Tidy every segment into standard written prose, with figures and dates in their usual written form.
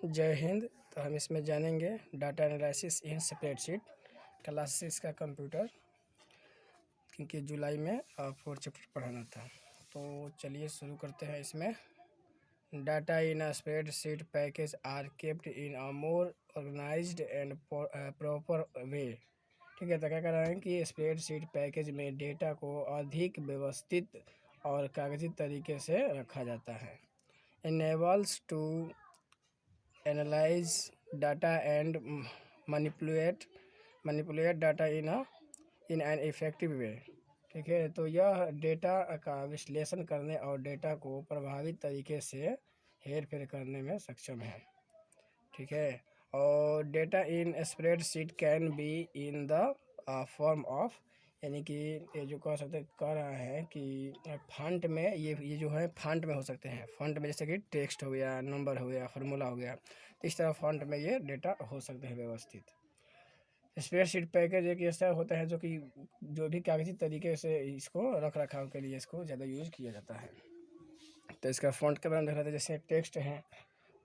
जय हिंद। तो हम इसमें जानेंगे data analysis in spreadsheet class इसका कंप्यूटर, क्योंकि जुलाई में 4 चैप्टर पढ़ाना था। तो चलिए शुरू करते हैं। इसमें data in a spreadsheet package are kept in a more organised and proper way. ठीक है, तो क्या कर रहे हैं कि स्प्रेडशीट पैकेज में डेटा को अधिक व्यवस्थित और कागजी तरीके से रखा जाता है। Enables to analyse data and manipulate data in an effective way. ठीक है, तो यह डेटा का विश्लेषण करने और डेटा को प्रभावित तरीके से हेर फेर करने में सक्षम है। ठीक है, और data in spreadsheet can be in the form of, यानी कि ये जो कह रहा है कि फॉन्ट में ये जो है फॉन्ट में हो सकते हैं। फॉन्ट में जैसे कि टेक्स्ट हो गया, नंबर हो गया, फार्मूला हो गया, तो इस तरह फॉन्ट में ये डेटा हो सकते हैं व्यवस्थित। स्प्रेडशीट पैकेज एक ऐसा होता है जो भी कागजी तरीके से इसको रख रखाव के लिए इसको ज़्यादा यूज किया जाता है। तो इसका फॉन्ट के बारे में देख रहे थे, जैसे टेक्स्ट है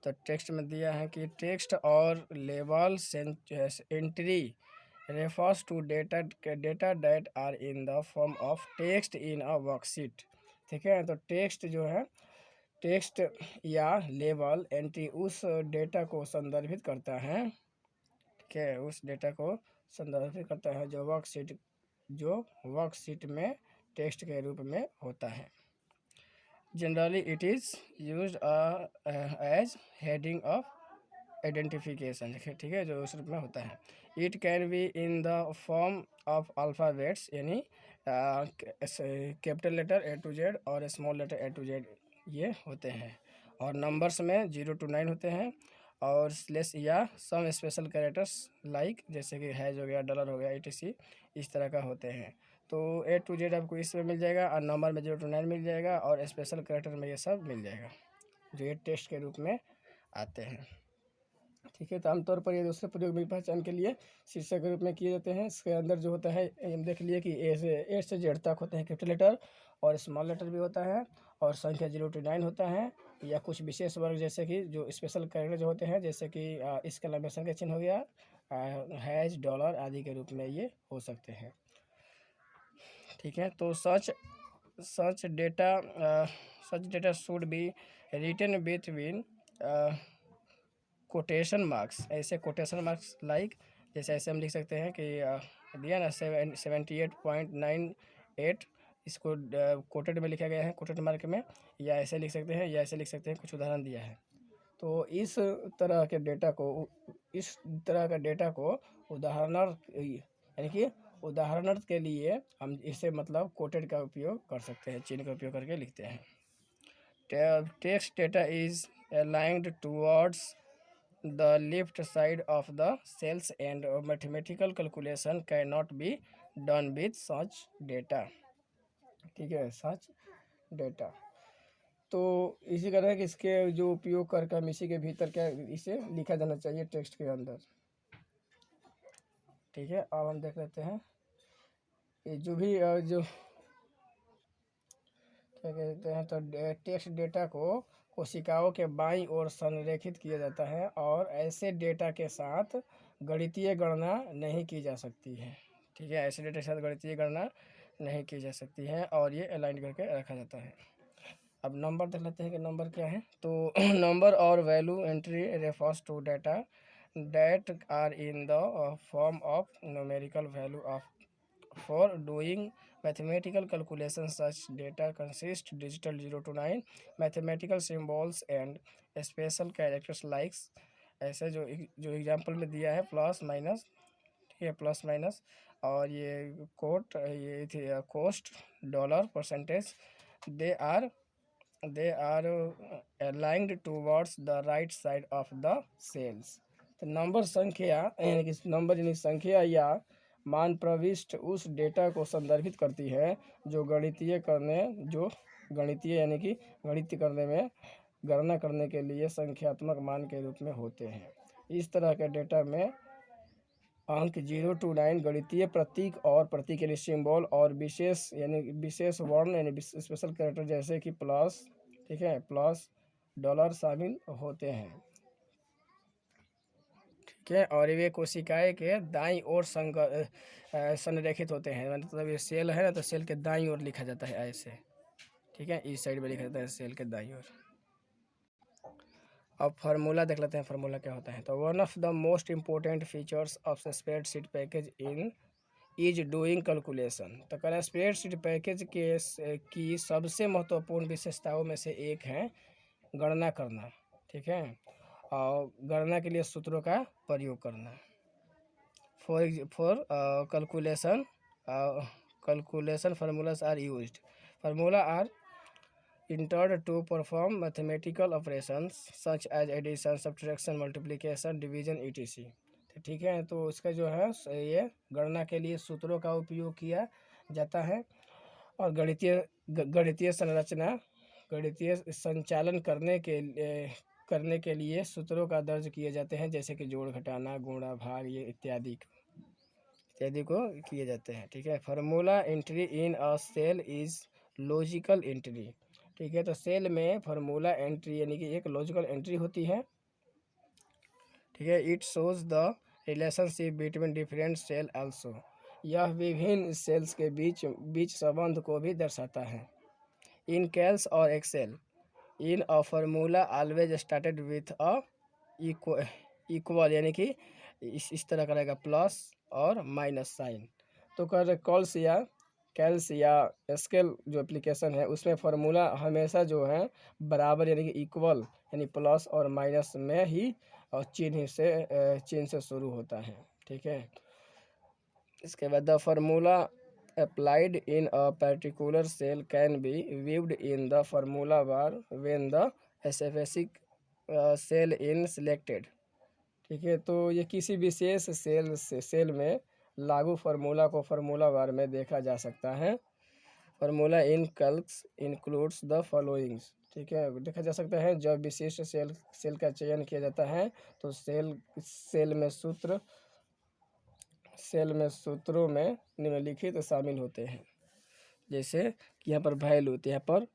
तो टेक्स्ट में दिया है कि टेक्स्ट और label entry refers to data that are in the form of text in a worksheet। ठीक है, तो टेक्स्ट जो है, टेक्स्ट या लेबल एंट्री उस डेटा को संदर्भित करता है। ठीक है, उस डेटा को संदर्भित करता है जो वर्कशीट में टेक्स्ट के रूप में होता है। Generally it is used as heading of identification. ठीक है, जो उस रूप में होता है। It can be in the form of alphabets, यानी capital letter A to Z और small letter A to Z ये होते हैं। और नंबर्स में 0 to 9 होते हैं, और स्लेश या सम स्पेशल कैरेक्टर्स लाइक जैसे कि हैज हो गया, डॉलर हो गया, etc इस तरह का होते हैं। तो A to Z आपको इसमें मिल जाएगा, और नंबर में 0 to 9 मिल जाएगा, और स्पेशल कैरेक्टर में ये सब मिल जाएगा जो ये टेस्ट के रूप में आते हैं। ठीक है, तो आमतौर पर ये दूसरे प्रयोग में पहचान के लिए शीर्षक के रूप में किए जाते हैं। इसके अंदर जो होता है, हम देख लिए कि ए से जेड तक होते हैं कैपिटल लेटर, और स्मॉल लेटर भी होता है, और संख्या 0 to 9 होता है, या कुछ विशेष वर्ग जैसे कि जो स्पेशल कैरेक्टर जो होते हैं, जैसे कि एक्सक्लेमेशन का चिन्ह हो गया, हैज, डॉलर आदि के रूप में ये हो सकते हैं। ठीक है, तो such data should be written between quotation marks. ऐसे कोटेशन मार्क्स लाइक जैसे ऐसे हम लिख सकते हैं कि दिया ना 78.98, इसको कोटेड में लिखा गया है, कोटेड मार्क में, या ऐसे लिख सकते हैं, या ऐसे लिख सकते हैं। कुछ उदाहरण दिया है। तो इस तरह के डेटा को यानी कि उदाहरणार्थ के लिए हम इसे मतलब कोटेड का उपयोग कर सकते हैं, चिन्ह का उपयोग करके लिखते हैं। Text data is aligned towards the left side of the cells and mathematical calculation cannot be done with such data। ठीक है, such data। तो इसी तरह कि इसके जो उपयोग करके हम इसी के भीतर क्या इसे लिखा जाना चाहिए टेक्स्ट के अंदर। ठीक है, अब हम देख लेते हैं ये जो भी जो क्या कहते हैं, तो टेक्स्ट डेटा को कोशिकाओं के बाईं ओर संरेखित किया जाता है, और ऐसे डेटा के साथ गणितीय गणना नहीं की जा सकती है। ठीक है, ऐसे डेटा के साथ गणितीय गणना नहीं की जा सकती है, और ये अलाइन करके रखा जाता है। अब नंबर देख लेते हैं कि नंबर क्या है। तो नंबर और value entry refers to data that are in the form of numerical value of for doing mathematical calculations. Such data consist digital 0 to 9 mathematical symbols and special characters like ऐसे जो example में दिया है plus minus. ठीक है, plus minus, और ये कोट, ये थी cost, dollar, percentage, they are aligned towards the right side of the cells। तो नंबर संख्या यानी कि नंबर यानी संख्या या मान प्रविष्ट उस डेटा को संदर्भित करती है जो गणितीय यानी कि गणित करने में गणना करने के लिए संख्यात्मक मान के रूप में होते हैं। इस तरह के डेटा में अंक 0 to 9 गणितीय प्रतीक और प्रतीक के लिए सिंबल और विशेष वर्ण यानी स्पेशल कैरेक्टर जैसे कि प्लस, ठीक है, प्लस, डॉलर शामिल होते हैं। ठीक है, और वे कोशिकाएं के दाईं ओर संरेखित होते हैं, मतलब ये सेल है ना, तो सेल के दाईं ओर लिखा जाता है ऐसे, ठीक है, इस साइड में लिखा जाता है सेल के दाईं ओर। अब फार्मूला देख लेते हैं, फार्मूला क्या होता है। तो one of the most important features of spreadsheet package in is doing calculation. तो कह रहे हैं स्प्रेडशीट पैकेज की सबसे महत्वपूर्ण विशेषताओं में से एक है गणना करना, ठीक है, और गणना के लिए सूत्रों का प्रयोग करना। For calculation formulas are used, formula are entered to perform mathematical operations such as addition, subtraction, multiplication, division etc। तो ठीक है, तो इसका जो है ये गणना के लिए सूत्रों का उपयोग किया जाता है, और गणितीय संरचना, गणितीय संचालन करने के लिए सूत्रों का दर्ज किए जाते हैं, जैसे कि जोड़, घटाना, गुणा, भाग, ये इत्यादि को किए जाते हैं। ठीक है, formula entry in a cell is logical entry. ठीक है, तो सेल में फार्मूला एंट्री यानी कि एक लॉजिकल एंट्री होती है। ठीक है, it shows the relationship between different cell also, यह विभिन्न सेल्स के बीच संबंध को भी दर्शाता है। इन कैल्स और Excel in a formula always started with a equal, यानी कि इस तरह का रहेगा, प्लस और माइनस साइन। तो कर कॉल्स या कैल्स या स्केल जो एप्लीकेशन है उसमें फार्मूला हमेशा जो है बराबर यानी कि इक्वल यानी प्लस और माइनस में ही और चिन्ह से शुरू होता है। ठीक है, इसके बाद the formula applied in a particular cell can be viewed in the formula bar when the specific cell in selected। ठीक है, तो ये किसी विशेष सेल में लागू फार्मूला को फार्मूला बार में देखा जा सकता है। Formula in Calc's includes the followings. ठीक है, देखा जा सकता है जब विशिष्ट सेल का चयन किया जाता है तो सेल में सूत्रों में निम्नलिखित शामिल होते हैं, जैसे कि यहाँ पर वैल्यू, तो यहाँ पर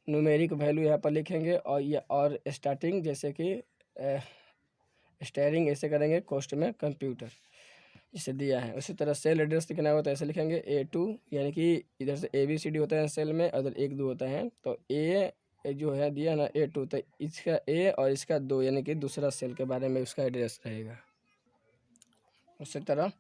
न्यूमेरिक वैल्यू यहाँ पर लिखेंगे, और स्टार्टिंग जैसे कि स्टेयरिंग ऐसे करेंगे, कॉस्ट में कंप्यूटर इसे दिया है। उसी तरह सेल एड्रेस लिखना होता है, ऐसे लिखेंगे A2, यानी कि इधर से ABCD होता है सेल में, उधर 1 2 होता है, तो A जो है दिया ना A2, तो इसका A और इसका 2 यानी कि दूसरा सेल के बारे में उसका एड्रेस रहेगा। उसी तरह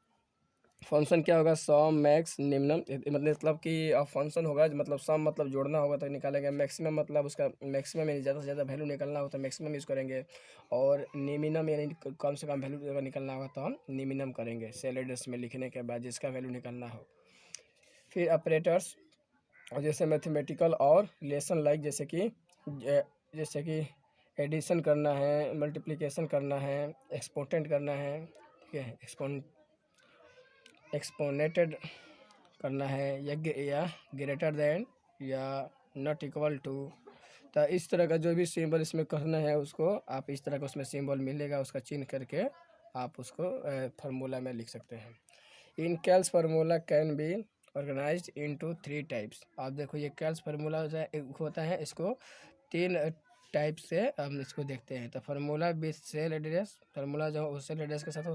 फंक्शन क्या होगा, सम, मैक्स, निम्नम, मतलब कि फंक्शन होगा मतलब सम मतलब जोड़ना होगा तो निकालेंगे, मैक्सिमम मतलब उसका मैक्सिमम यानी ज़्यादा से ज़्यादा वैल्यू निकलना हो तो मैक्सिमम यूज़ करेंगे, और निमिनम यानी कम से कम वैल्यू अगर निकलना होगा तो हम निमिनम करेंगे सेल एड्रेस में लिखने के बाद जिसका वैल्यू निकलना हो। फिर ऑपरेटर्स जैसे मैथमेटिकल और रिलेशन लाइक, जैसे कि एडिशन करना है, मल्टीप्लिकेशन करना है, एक्सपोनेंट करना है, ठीक है, एक्सपोनेटेड करना है, या ग्रेटर देन या नॉट इक्वल टू। तो इस तरह का जो भी सिंबल इसमें करना है उसको आप इस तरह का उसमें सिंबल मिलेगा, उसका चिन्ह करके आप उसको फार्मूला में लिख सकते हैं। In Calc formula can be organised into 3 types. आप देखो ये कैल्स फार्मूला होता है, इसको 3 टाइप से हम इसको देखते हैं। तो formula with cell address, formula जो सेल एड्रेस के साथ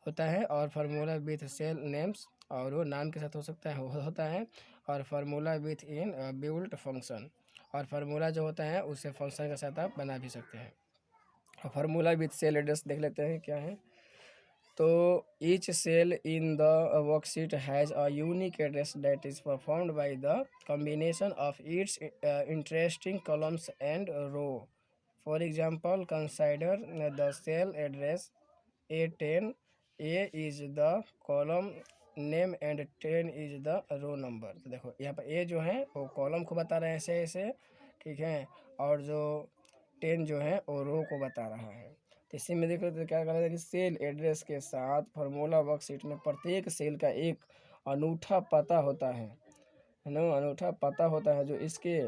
होता है, और फार्मूला विथ सेल नेम्स, और वो नाम के साथ होता है, और formula with in built function, और फार्मूला जो होता है उसे फंक्शन के साथ आप बना भी सकते हैं। फार्मूला विथ सेल एड्रेस देख लेते हैं क्या है। तो each cell in the worksheet has a unique address that is performed by the combination of its interesting columns and row. For example consider the cell address A10, A is the column name and 10 is the row number. तो देखो यहाँ पर A जो है वो column को बता रहे हैं ऐसे ऐसे, ठीक है, और जो 10 जो है वो रो को बता रहा है। तो इसी में देखो तो क्या करेगा कि सेल एड्रेस के साथ फार्मूला वर्कशीट में प्रत्येक सेल का एक अनूठा पता होता है ना, अनूठा पता होता है जो इसके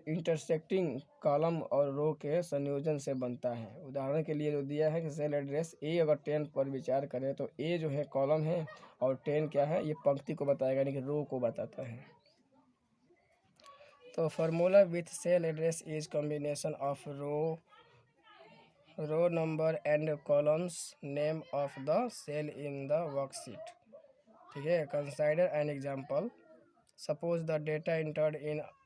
इंटरसेक्टिंग कॉलम और रो के संयोजन से बनता है। उदाहरण के लिए जो दिया है कि सेल एड्रेस A अगर 10 पर विचार करें तो A जो है कॉलम है और 10 क्या है, ये पंक्ति को बताएगा यानी कि रो को बताता है। तो formula with cell address is combination of row row number and columns name of the cell in the worksheet. ठीक है, consider an example. Suppose the data entered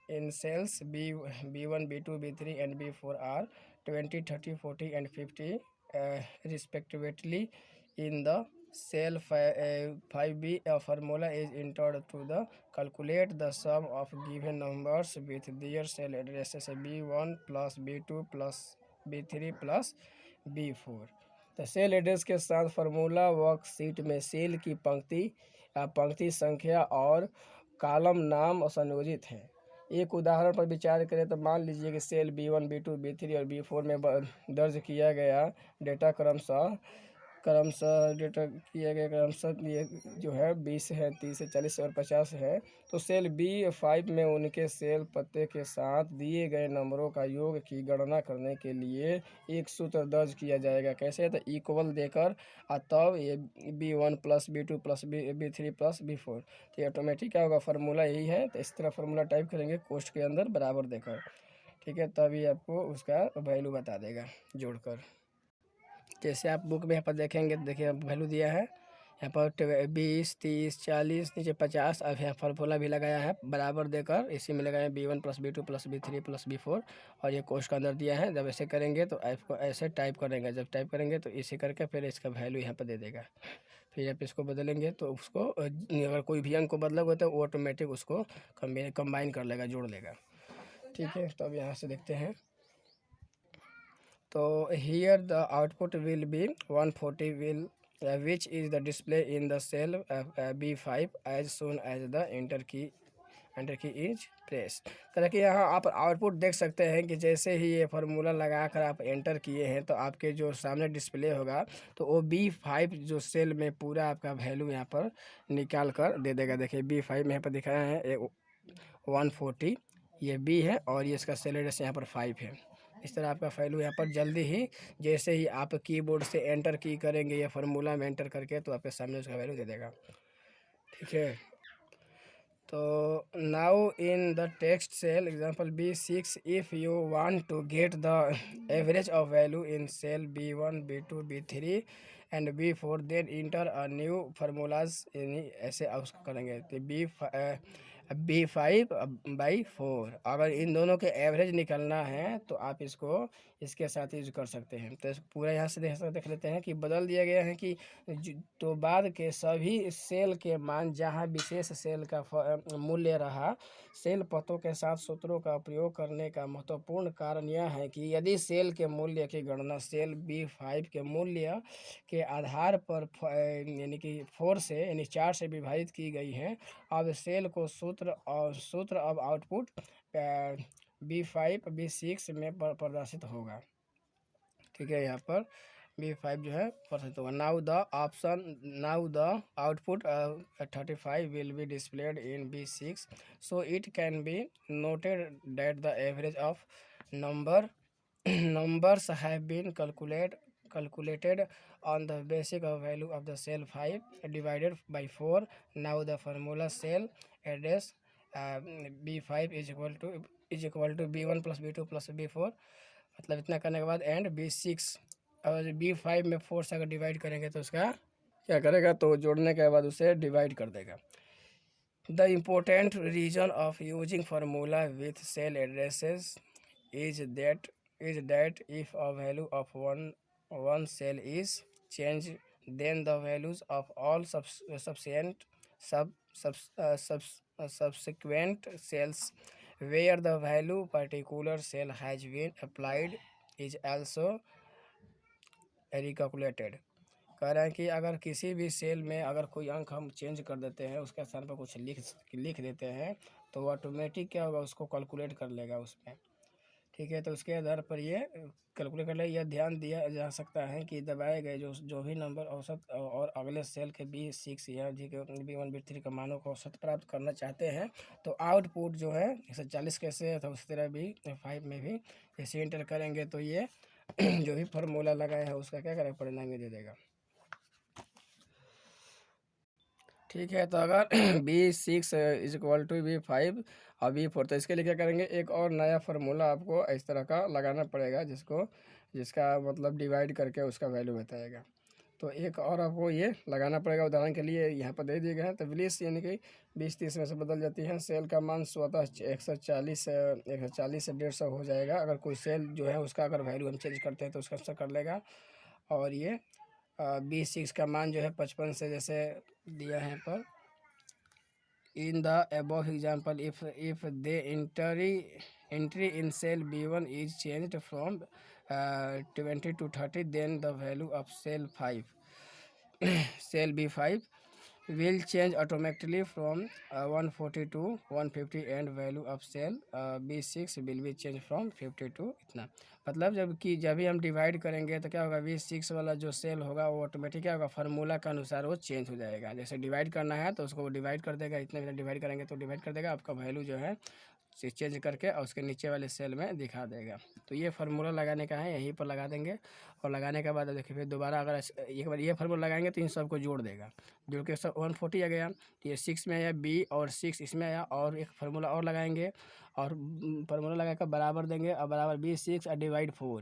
in cells B1, B2, B3 and B4 are 20, 30, 40 and 50 respectively in the cell 5B. A formula is entered to the calculate the sum of given numbers with their cell addresses B1 plus B2 plus B3 plus B4। तो cell address के साथ formula worksheet में cell की पंक्ति संख्या और column नाम संयोजित हैं। एक उदाहरण पर विचार करें तो मान लीजिए कि सेल B1, B2, B3 और B4 में दर्ज किया गया डेटा क्रमशः ये जो है 20 है, 30 है, 40 और 50 है। तो सेल B5 में उनके सेल पते के साथ दिए गए नंबरों का योग की गणना करने के लिए एक सूत्र दर्ज किया जाएगा। कैसे? तो इक्वल देकर तब ये B1 plus B2 plus B3 plus B4। तो ये ऑटोमेटिक क्या होगा, फार्मूला यही है। तो इस तरह फार्मूला टाइप करेंगे कोष्ठ के अंदर बराबर देकर। ठीक है, तभी आपको उसका वैल्यू बता देगा जोड़कर। जैसे आप बुक में यहाँ पर देखेंगे तो देखिए वैल्यू दिया है यहाँ पर 20, 30, 40, नीचे 50। अब यहाँ फार्मूला भी लगाया है बराबर देकर, इसी में लगाया B1 plus B2 plus B3 plus B4 और ये कोष्ठ के अंदर दिया है। जब ऐसे करेंगे तो आपको ऐसे टाइप करेंगे, जब टाइप करेंगे तो इसे करके फिर इसका वैल्यू यहाँ पर दे देगा। फिर आप इसको बदलेंगे तो उसको अगर कोई भी अंक को बदलोगे तो वो ऑटोमेटिक उसको कंबाइन कर लेगा, जोड़ लेगा। ठीक है, तो अब यहाँ से देखते हैं। तो here the output will be 140 which is the display in the cell B5 as soon as the enter key is pressed। तरह कि यहाँ आप आउटपुट देख सकते हैं कि जैसे ही ये फार्मूला लगाकर आप एंटर किए हैं तो आपके जो सामने डिस्प्ले होगा तो वो B5 जो सेल में पूरा आपका वैल्यू यहाँ पर निकाल कर दे देगा। देखिए B5 में यहाँ पर दिखाया है 140, ये B है और ये इसका सेल एड्रेस यहाँ पर 5 है। इस तरह आपका वैल्यू यहाँ पर जल्दी ही जैसे ही आप कीबोर्ड से एंटर की करेंगे या फार्मूला में एंटर करके तो आपके सामने उसका वैल्यू दे देगा। ठीक है, तो now in the text cell example B6 if you want to get the average of value in cell B1, B2, B3 and B4 then enter a new formulas. ऐसे आप उसको करेंगे तो B5/4। अगर इन दोनों के एवरेज निकलना है तो आप इसको इसके साथ यूज कर सकते हैं। तो पूरा यहाँ से देख लेते हैं कि बदल दिया गया है कि तो बाद के सभी सेल के मान जहाँ विशेष सेल का मूल्य रहा, सेल पतों के साथ सूत्रों का प्रयोग करने का महत्वपूर्ण कारण यह है कि यदि सेल के मूल्य की गणना सेल B5 के मूल्य के आधार पर यानी कि 4 से यानी 4 से विभाजित की गई है, अब सेल को सूत्र अब आउटपुट B5 B6 में प्रदर्शित होगा। ठीक है, यहाँ पर B5 जो है प्रदर्शित होगा। Now the output 35 will be displayed in B6 so it can be noted that the average of numbers have been calculated on the basis of value of the cell 5 divided by 4। now the formula cell address B5 is equal to B1 plus B2 plus B4। मतलब इतना करने के बाद and B6 और B5 में 4 से अगर divide करेंगे तो उसका क्या करेगा, तो जोड़ने के बाद उसे डिवाइड कर देगा। The important reason of using formula with cell addresses is that if a value of one cell is changed, then the values of all subsequent cells where the value particular cell has been applied is also recalculated। कह रहे हैं कि अगर किसी भी cell में अगर कोई अंक हम चेंज कर देते हैं, उसके स्थान पर कुछ लिख देते हैं तो ऑटोमेटिक क्या होगा, उसको कैलकुलेट कर लेगा उसमें। ठीक है, तो उसके आधार पर ये कैलकुलेट कर ले। यह ध्यान दिया जा सकता है कि दबाए गए जो भी नंबर औसत और अगले सेल के B6 या B1 B3 का मानों को औसत प्राप्त करना चाहते हैं तो आउटपुट जो है 140 कैसे है तो उसी तरह B5 में भी जैसे इंटर करेंगे तो ये जो भी फार्मूला लगाया है उसका क्या करेगा, परिणाम दे देगा। ठीक है, तो अगर B6 is equal to B5 अब B4, तो इसके लिए क्या करेंगे, एक और नया फार्मूला आपको इस तरह का लगाना पड़ेगा जिसका मतलब डिवाइड करके उसका वैल्यू बताएगा। तो एक और आपको ये लगाना पड़ेगा। उदाहरण के लिए यहाँ पर दे दिए गए हैं, तो 20 यानी कि 20-30 में से बदल जाती है। सेल का मान स्वतः 140 से 150 हो जाएगा। अगर कोई सेल जो है उसका अगर वैल्यू हम चेंज करते हैं तो उसका असर कर लेगा। और ये B6 का मान जो है 55 से जैसे दिया है पर in the above example if the entry in cell B1 is changed from 20 to 30, then the value of cell B5 will change automatically from 140 to 150 and value of cell B6 will be changed from 50 to इतना। मतलब जब भी हम divide करेंगे तो क्या होगा, B6 वाला जो सेल होगा वो ऑटोमेटिक क्या होगा, फार्मूला के अनुसार वो चेंज हो जाएगा। जैसे डिवाइड करना है तो उसको डिवाइड कर देगा, इतने में डिवाइड करेंगे तो डिवाइड कर देगा, आपका वैल्यू जो है चेंज करके और उसके नीचे वाले सेल में दिखा देगा। तो ये फार्मूला लगाने का है, यहीं पर लगा देंगे। और लगाने के बाद देखिए फिर दोबारा अगर एक बार ये फार्मूला लगाएंगे तो इन सबको जोड़ देगा, जोड़ के सब 140 आ गया। तो ये 6 में आया B और 6 इसमें आया, और एक फार्मूला और लगाएंगे और फार्मूला लगाकर बराबर देंगे और बराबर B6 और डिवाइड 4।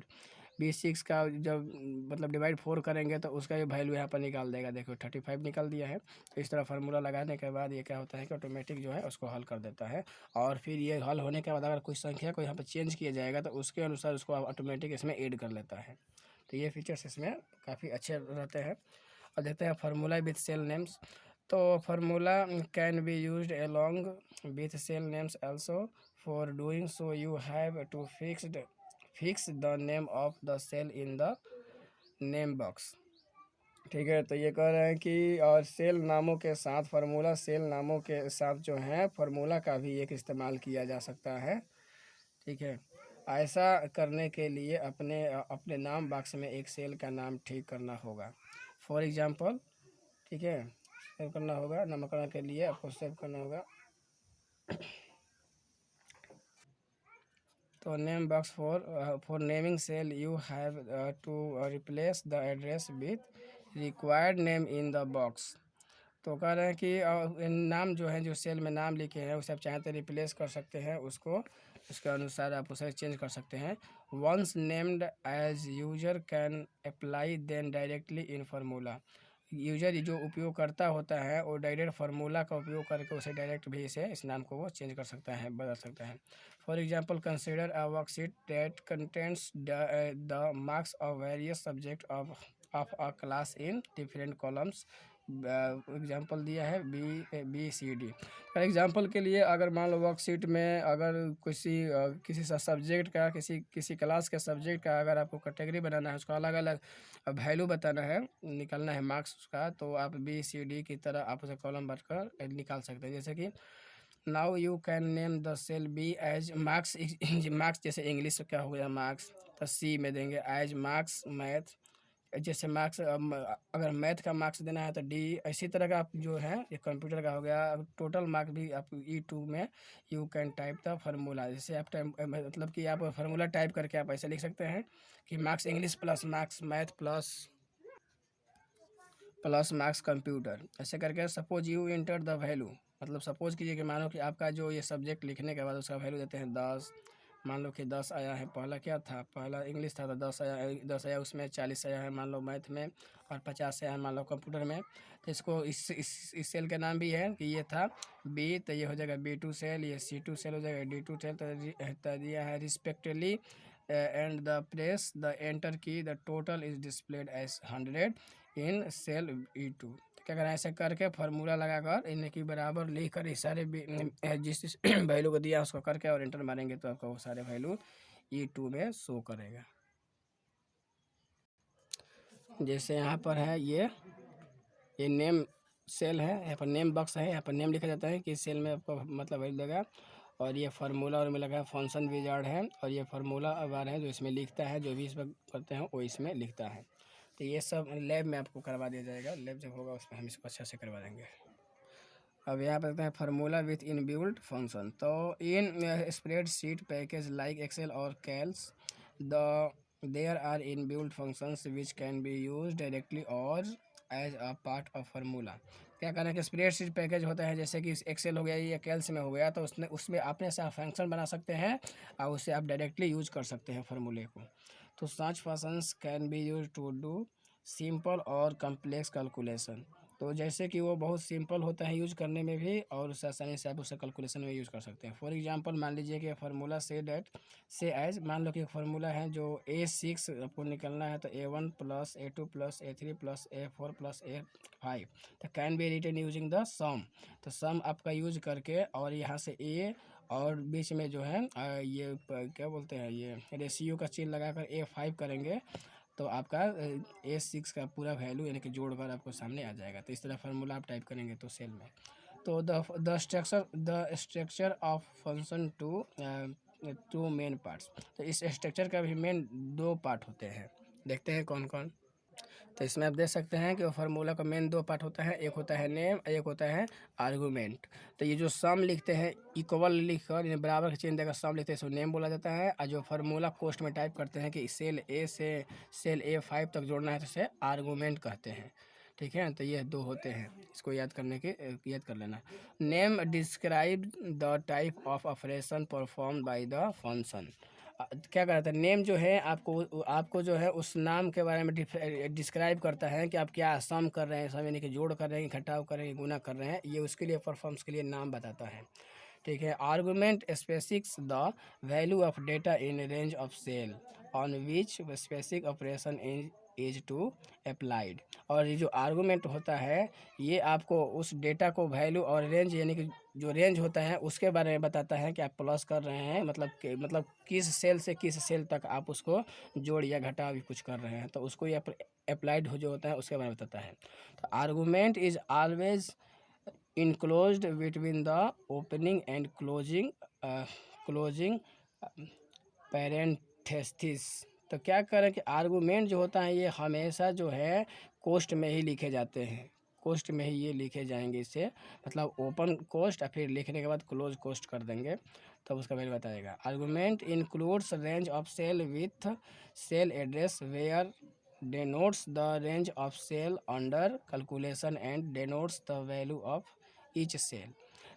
B6 का जब मतलब डिवाइड 4 करेंगे तो उसका भी वैल्यू यहाँ पर निकाल देगा। देखो 35 निकाल दिया है। तो इस तरह फार्मूला लगाने के बाद ये क्या होता है कि ऑटोमेटिक जो है उसको हल कर देता है। और फिर ये हल होने के बाद अगर कोई संख्या को यहाँ पर चेंज किया जाएगा तो उसके अनुसार उसको ऑटोमेटिक इसमें ऐड कर लेता है। तो ये फीचर्स इसमें काफ़ी अच्छे रहते हैं। और देखते हैं फार्मूला विथ सेल नेम्स। तो formula can be used along with cell names also. For doing so you have to fix the name of the cell in the name box. ठीक है, तो ये कह रहे हैं कि और सेल नामों के साथ फार्मूला सेल नामों के साथ जो है फार्मूला का भी एक इस्तेमाल किया जा सकता है। ठीक है, ऐसा करने के लिए अपने नाम बॉक्स में एक सेल का नाम ठीक करना होगा। फॉर एग्जांपल, ठीक है, सेव करना होगा, नामकरण के लिए आपको सेव करना होगा। तो name box for naming cell you have to replace the address with required name in the box. तो कह रहे हैं कि नाम जो है, जो सेल में नाम लिखे हैं उसे आप चाहें तो रिप्लेस कर सकते हैं, उसके अनुसार आप उसे चेंज कर सकते हैं। Once named as user can apply then directly in formula. User जो उपयोगकर्ता होता है वो डायरेक्ट फार्मूला का उपयोग करके उसे डायरेक्ट भी इस नाम को वो चेंज कर सकता है, बदल सकता है। For example, consider a worksheet that contents the marks of various subject of a class in different columns. Example दिया है B, C, D। For example के लिए अगर मान लो वर्कशीट में अगर किसी सब्जेक्ट का किसी क्लास के सब्जेक्ट का अगर आपको कैटेगरी बनाना है, उसका अलग अलग वैल्यू बताना है, निकालना है मार्क्स उसका, तो आप B, C, D की तरह आप उसे कॉलम भरकर निकाल सकते हैं। जैसे कि now you can name the cell B as marks. Marks जैसे इंग्लिश क्या हो गया मार्क्स, तो C में देंगे एज मार्क्स मैथ। जैसे मार्क्स अगर मैथ का मार्क्स देना है तो D। इसी तरह का आप जो है ये कंप्यूटर का हो गया। टोटल मार्क भी आप E2 में you can type the formula. जैसे आप मतलब कि आप फार्मूला टाइप करके आप ऐसे लिख सकते हैं कि marks English plus marks math plus marks computer, ऐसे करके suppose you enter the value. मतलब सपोज कीजिए कि मानो कि आपका जो ये सब्जेक्ट लिखने के बाद उसका वैल्यू देते हैं 10। मान लो कि 10 आया है, पहला क्या था, पहला इंग्लिश था तो 10 आया, उसमें 40 आया है मान लो मैथ में, और 50 आया है मान लो कंप्यूटर में। तो इसको इस सेल का नाम भी है कि ये था B, तो ये हो जाएगा B2 सेल, ये C2 सेल हो जाएगा D2 सेल। तो दिया है respectively and the press the enter key the total is displayed as 100 in cell E2। क्या करना है, ऐसे करके फार्मूला लगाकर इनकी बराबर लिख कर सारे जिस वैल्यू को दिया उसको करके और एंटर मारेंगे तो आपको वो सारे वैल्यू E2 में शो करेगा। जैसे यहाँ पर है ये नेम सेल है, यहाँ पर नेम बॉक्स है, यहाँ पर नेम लिखा जाता है कि सेल में आपको मतलब वैल्यू देगा। और ये फार्मूला और में लगा फंक्शन विजार्ड है, और ये फार्मूला बार है जो इसमें लिखता है, जो भी इस पर करते हैं वो इसमें लिखता है। तो ये सब लैब में आपको करवा दिया जाएगा, लैब जब होगा उसमें हम इसको अच्छा से करवा देंगे। अब यहाँ पर देखते हैं फार्मूला विथ इनबिल्ट फंक्शन। तो in spreadsheet package like Excel और Calc there are inbuilt functions which can be used directly or as a part of formula। क्या करना है कि स्प्रेडशीट पैकेज होता है, जैसे कि एक्सेल हो गया या कैल्स में हो गया, तो उसमें अपने से आप फंक्शन बना सकते हैं और उससे आप डायरेक्टली यूज कर सकते हैं फार्मूले को। तो such functions can be use to do simple और कम्प्लेक्स कैलकुलेशन। तो जैसे कि वो बहुत सिंपल होता है यूज करने में भी, और उससे आसानी से आप उसे कैलकुलेशन में यूज कर सकते हैं। फॉर एग्जांपल मान लीजिए कि फार्मूला से एज, मान लो कि एक फार्मूला है जो A6 आपको निकलना है, तो A1 plus A2 plus A3 plus A4 plus A5, तो can be written using the sum. तो सम आपका यूज करके, और यहाँ से A और बीच में जो है क्या बोलते हैं, ये रेशियो का चिन्ह लगाकर A5 करेंगे, तो आपका A6 का पूरा वैल्यू यानी कि जोड़कर आपको सामने आ जाएगा। तो इस तरह फार्मूला आप टाइप करेंगे तो सेल में। तो the structure of function two main parts. तो इस स्ट्रक्चर का भी मेन 2 पार्ट होते हैं, देखते हैं कौन कौन। तो इसमें आप देख सकते हैं कि वो फार्मूला का मेन 2 पार्ट होता है, एक होता है नेम, एक होता है आर्गूमेंट। तो ये जो सम लिखते हैं इक्वल लिखकर, यानी बराबर का चिन्ह देकर सम लिखते हैं, इसको नेम बोला जाता है। और जो फार्मूला कोष्ट में टाइप करते हैं कि सेल ए से सेल A5 तक जोड़ना है, तो इसे आर्गूमेंट कहते हैं। ठीक है, तो ये 2 होते हैं, इसको याद कर लेना। Name describe the type of operation perform by the function. क्या करता है, नेम जो है आपको जो है उस नाम के बारे में डिस्क्राइब करता है कि आप क्या सम कर रहे हैं, सम यानी कि जोड़ कर रहे हैं, घटाव कर रहे हैं, गुना कर रहे हैं, ये उसके लिए परफॉर्म्स के लिए नाम बताता है। ठीक है। Argument specifics the value of data in range of cell on which specific operation is to applied. और ये जो आर्गूमेंट होता है, ये आपको उस डेटा को वैल्यू और रेंज, यानी कि जो रेंज होता है उसके बारे में बताता है कि आप प्लस कर रहे हैं, मतलब किस सेल से किस सेल तक आप उसको जोड़ या घटाव कुछ कर रहे हैं, तो उसको ये अप्लाइड हो जो होता है उसके बारे में बताता है। तो argument is always enclosed between the opening and closing parenthesis। तो क्या करें कि आर्गूमेंट जो होता है ये हमेशा जो है कोष्ट में ही लिखे जाते हैं, कोष्ट में ही ये लिखे जाएंगे। इससे मतलब ओपन कोष्ट और फिर लिखने के बाद क्लोज कोष्ट कर देंगे, तब उसका वैल्यू बताएगा। Argument includes range of cell with cell address where denotes the range of cell under calculation and denotes the value of each cell।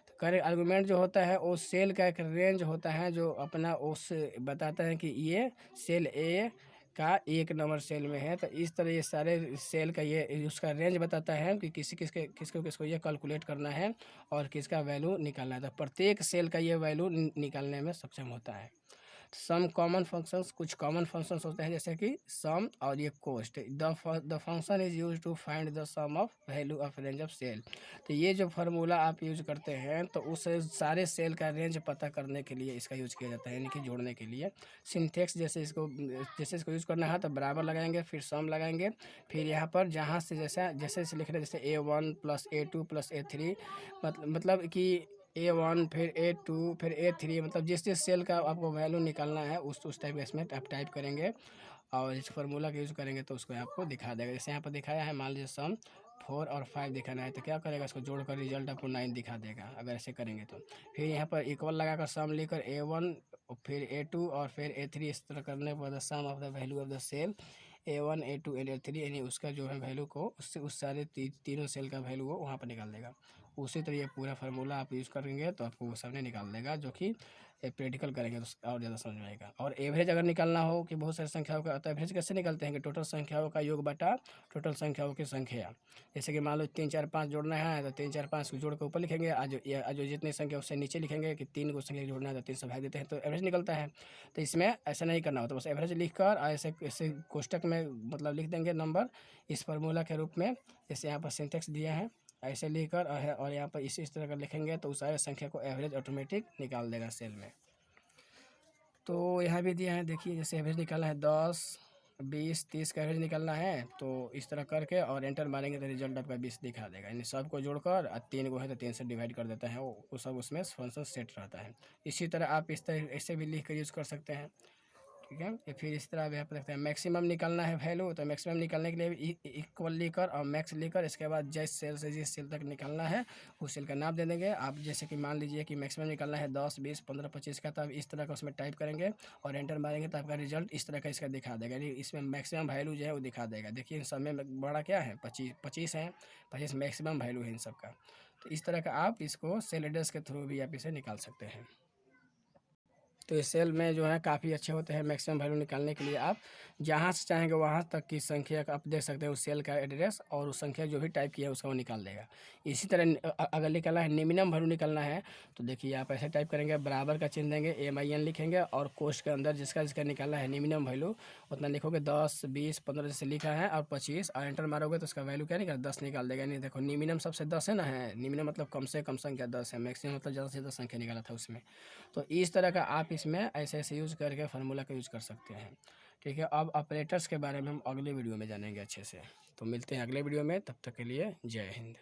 तो करेक्ट आर्गूमेंट जो होता है वो सेल का एक रेंज होता है, जो अपना उस बताता है कि ये सेल ए का 1 नंबर सेल में है। तो इस तरह ये सारे सेल का ये उसका रेंज बताता है कि किसको ये कैलकुलेट करना है और किसका वैल्यू निकालना है। तो प्रत्येक सेल का ये वैल्यू निकालने में सक्षम होता है। सम कॉमन फंक्शंस, कुछ कॉमन फंक्शंस होते हैं जैसे कि सम और ये कोस्ट। The function is use to find the sum of value of range of cell. तो ये जो फार्मूला आप यूज करते हैं, तो उस सारे सेल का रेंज पता करने के लिए इसका यूज किया जाता है, यानी कि जोड़ने के लिए। सिंथेक्स जैसे इसको यूज करना है तो बराबर लगाएंगे, फिर सम लगाएंगे, फिर यहाँ पर जहाँ से जैसे लिख रहे हैं, जैसे A1 plus A2 plus A3, मतलब कि A1 फिर A2 फिर A3, मतलब जिस सेल का आपको वैल्यू निकालना है उस टाइप का इसमें आप टाइप करेंगे और इस फार्मूला का यूज़ करेंगे तो उसको आपको दिखा देगा। जैसे यहाँ पर दिखाया है, मान लीजिए सम 4 और 5 दिखाना है, तो क्या करेगा, इसको जोड़कर रिजल्ट आपको 9 दिखा देगा अगर ऐसे करेंगे तो। फिर यहाँ पर इक्वल लगाकर सम लेकर A1 फिर A2 और फिर A3, इस तरह करने के बाद sum of the value of the cell A1 A2 and A3, यानी उसका जो है वैल्यू को उससे उस सारे तीनों सेल का वैल्यू वो वहाँ पर निकाल देगा। उसी तरह ये पूरा फार्मूला आप यूज़ करेंगे तो आपको वो सामने निकाल देगा, जो कि प्रैक्टिकल करेंगे तो और ज़्यादा समझ में आएगा। और एवरेज अगर निकालना हो कि बहुत सारी संख्याओं का, तो एवरेज कैसे निकालते हैं कि टोटल संख्याओं का योग बटा टोटल संख्याओं की संख्या। जैसे कि मान लो 3 4 5 जोड़ना है, तो 3 4 5 को जोड़ के ऊपर लिखेंगे, आज जो जितनी संख्या उससे नीचे लिखेंगे कि 3 को संख्या जोड़ना है तो 3 से भाग देते हैं, तो एवरेज निकलता है। तो इसमें ऐसा नहीं करना होता, बस एवरेज लिख कर ऐसे ऐसे कोष्टक में मतलब लिख देंगे नंबर इस फार्मूला के रूप में, जैसे यहाँ पर सिंटेक्स दिया है ऐसे लिखकर, और यहाँ पर इस तरह का लिखेंगे तो उस सारे संख्या को एवरेज ऑटोमेटिक निकाल देगा सेल में। तो यहाँ भी दिया है, देखिए जैसे एवरेज निकालना है 10 20 30 का एवरेज निकालना है, तो इस तरह करके और एंटर मारेंगे तो रिजल्ट आपका 20 दिखा देगा। यानी सबको जोड़कर 3 को है तो 3 से डिवाइड कर देता है, वो सब उसमें फंक्शन सेट रहता है। इसी तरह आप इस तरह ऐसे भी लिख कर यूज़ कर सकते हैं। ठीक है। ये फिर इस तरह यहाँ पर देखते हैं मैक्सिमम निकालना है वैल्यू, तो मैक्सिमम निकालने के लिए इक्वल लेकर और मैक्स लेकर इसके बाद जिस सेल से जिस सेल तक निकालना है उस सेल का नाम दे देंगे। आप जैसे कि मान लीजिए कि मैक्सिमम निकालना है 10, 20, 15, 25 का, तो आप इस तरह का उसमें टाइप करेंगे और एंटर मारेंगे तो आपका रिजल्ट इस तरह का इसका दिखा देगा। यानी इसमें मैक्सिमम वैल्यू जो है वो दिखा देगा। देखिए इन सब में बड़ा क्या है 25 है, 25 मैक्सिमम वैल्यू है इन सब का। तो इस तरह का आप इसको सेल एड्रेस के थ्रू भी आप इसे निकाल सकते हैं। तो इस सेल में जो है काफ़ी अच्छे होते हैं। मैक्सिमम वैल्यू निकालने के लिए आप जहाँ से चाहेंगे वहाँ तक की संख्या का आप देख सकते हैं उस सेल का एड्रेस, और उस संख्या जो भी टाइप किया है उसका वो निकाल देगा। इसी तरह अगर निकालना है मिनिमम वैल्यू निकालना है तो देखिए आप ऐसे टाइप करेंगे, बराबर का चिन्ह देंगे, MIN लिखेंगे और कोष्ठ के अंदर जिसका जिसका निकालना है मिनिमम वैल्यू उतना लिखोगे। 10, 20, 15 जैसे लिखा है और 25 और एंटर मारोगे तो उसका वैल्यू क्या निकाल 10 निकाल देगा। नहीं देखो मिनिमम सबसे 10 है ना, है मिनिमम मतलब कम से कम संख्या 10 है, मैक्सिमम मतलब ज़्यादा से ज़्यादा संख्या निकाला था उसमें। तो इस तरह का आप इसमें ऐसे ऐसे यूज़ करके फार्मूला का यूज़ कर सकते हैं। ठीक है। अब ऑपरेटर्स के बारे में हम अगले वीडियो में जानेंगे अच्छे से। तो मिलते हैं अगले वीडियो में, तब तक के लिए जय हिंद।